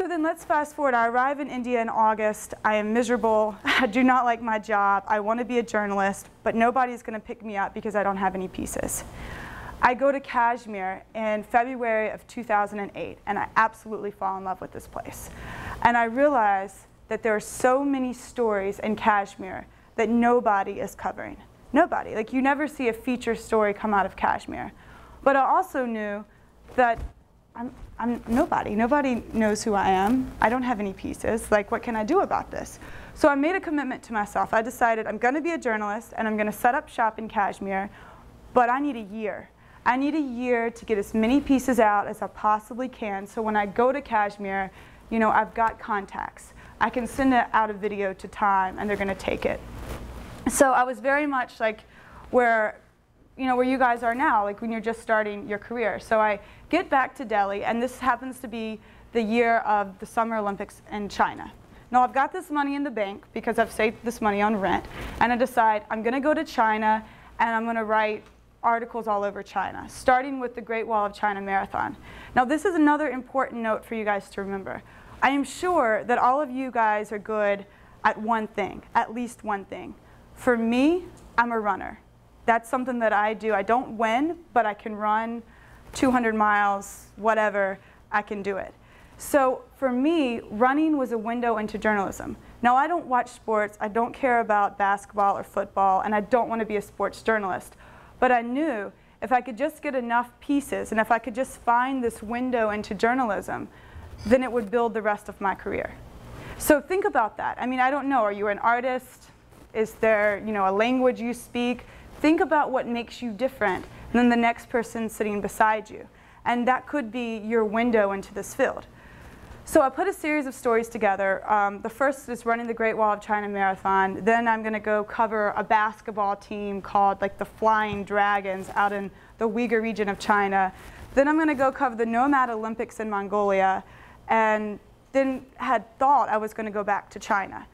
So then let's fast forward. I arrive in India in August. I am miserable. I do not like my job. I want to be a journalist, but nobody's going to pick me up because I don't have any pieces. I go to Kashmir in February of 2008, and I absolutely fall in love with this place. And I realize that there are so many stories in Kashmir that nobody is covering. Nobody. Like, you never see a feature story come out of Kashmir. But I also knew that I'm nobody. Nobody knows who I am. I don't have any pieces. Like, what can I do about this? So I made a commitment to myself. I decided I'm going to be a journalist, and I'm going to set up shop in Kashmir, but I need a year. I need a year to get as many pieces out as I possibly can, so when I go to Kashmir, you know, I've got contacts. I can send out a video to Time, and they're going to take it. So I was very much like where you guys are now, like when you're just starting your career. So I get back to Delhi, and this happens to be the year of the Summer Olympics in China. Now I've got this money in the bank because I've saved this money on rent, and I decide I'm going to go to China, and I'm going to write articles all over China, starting with the Great Wall of China Marathon. Now this is another important note for you guys to remember. I am sure that all of you guys are good at one thing, at least one thing. For me, I'm a runner. That's something that I do. I don't win, but I can run 200 miles, whatever, I can do it. So for me, running was a window into journalism. Now I don't watch sports, I don't care about basketball or football, and I don't want to be a sports journalist. But I knew if I could just get enough pieces, and if I could just find this window into journalism, then it would build the rest of my career. So think about that. I mean, I don't know, are you an artist? Is there, a language you speak? Think about what makes you different than the next person sitting beside you. And that could be your window into this field. So I put a series of stories together. The first is running the Great Wall of China Marathon. Then I'm going to go cover a basketball team called like the Flying Dragons out in the Uyghur region of China. Then I'm going to go cover the Nomad Olympics in Mongolia. And then had thought I was going to go back to China.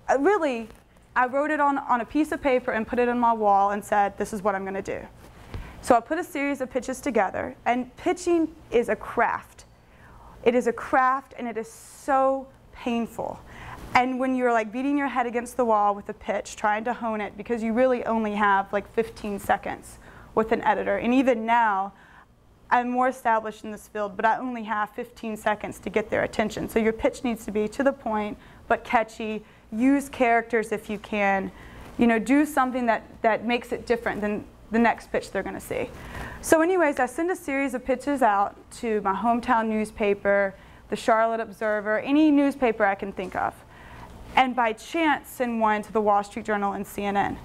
I wrote it on a piece of paper and put it on my wall and said, this is what I'm going to do. So I put a series of pitches together, and pitching is a craft. It is a craft, and it is so painful. And when you're like beating your head against the wall with a pitch, trying to hone it, because you really only have like 15 seconds with an editor. And even now, I'm more established in this field, but I only have 15 seconds to get their attention. So your pitch needs to be to the point, but catchy. Use characters if you can. Do something that makes it different than the next pitch they're going to see. So anyways, I send a series of pitches out to my hometown newspaper, the Charlotte Observer, any newspaper I can think of. And by chance, send one to the Wall Street Journal and CNN.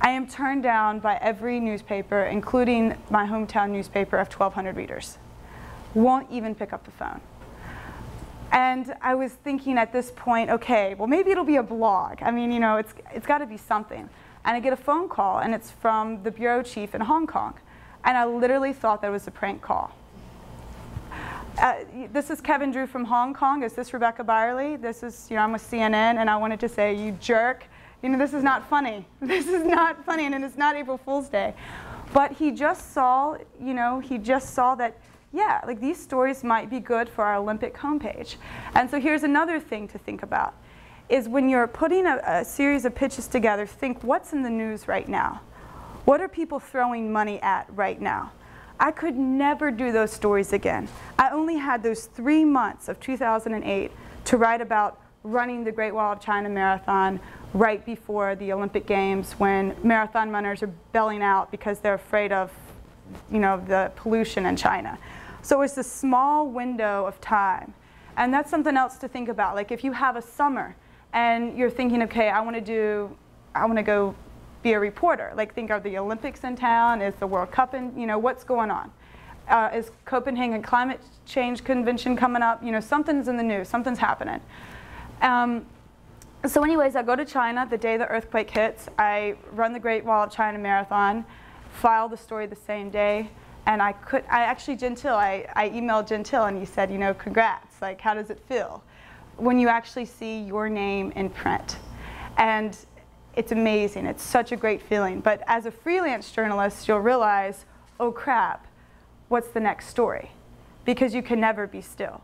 I am turned down by every newspaper, including my hometown newspaper of 1,200 readers. Won't even pick up the phone. And I was thinking at this point, okay, well maybe it'll be a blog. I mean, it's got to be something. And I get a phone call, and it's from the bureau chief in Hong Kong. And I literally thought that was a prank call. This is Kevin Drew from Hong Kong. Is this Rebecca Byerly? This is, I'm with CNN, and I wanted to say, you jerk. This is not funny. This is not funny, and it's not April Fool's Day. But he just saw, that, yeah, like these stories might be good for our Olympic homepage. And so here's another thing to think about, is when you're putting a series of pitches together, think what's in the news right now? What are people throwing money at right now? I could never do those stories again. I only had those 3 months of 2008 to write about running the Great Wall of China Marathon right before the Olympic Games, when marathon runners are bailing out because they're afraid of the pollution in China. So it's a small window of time. And that's something else to think about. Like if you have a summer and you're thinking, okay, I want to go be a reporter. Like think, are the Olympics in town? Is the World Cup in, what's going on? Is Copenhagen Climate Change Convention coming up? Something's in the news, something's happening. So anyways, I go to China the day the earthquake hits. I run the Great Wall of China Marathon, file the story the same day. And I emailed Gentile, and he said, congrats, like how does it feel when you actually see your name in print? And it's amazing, it's such a great feeling. But as a freelance journalist, you'll realize, oh crap, what's the next story? Because you can never be still.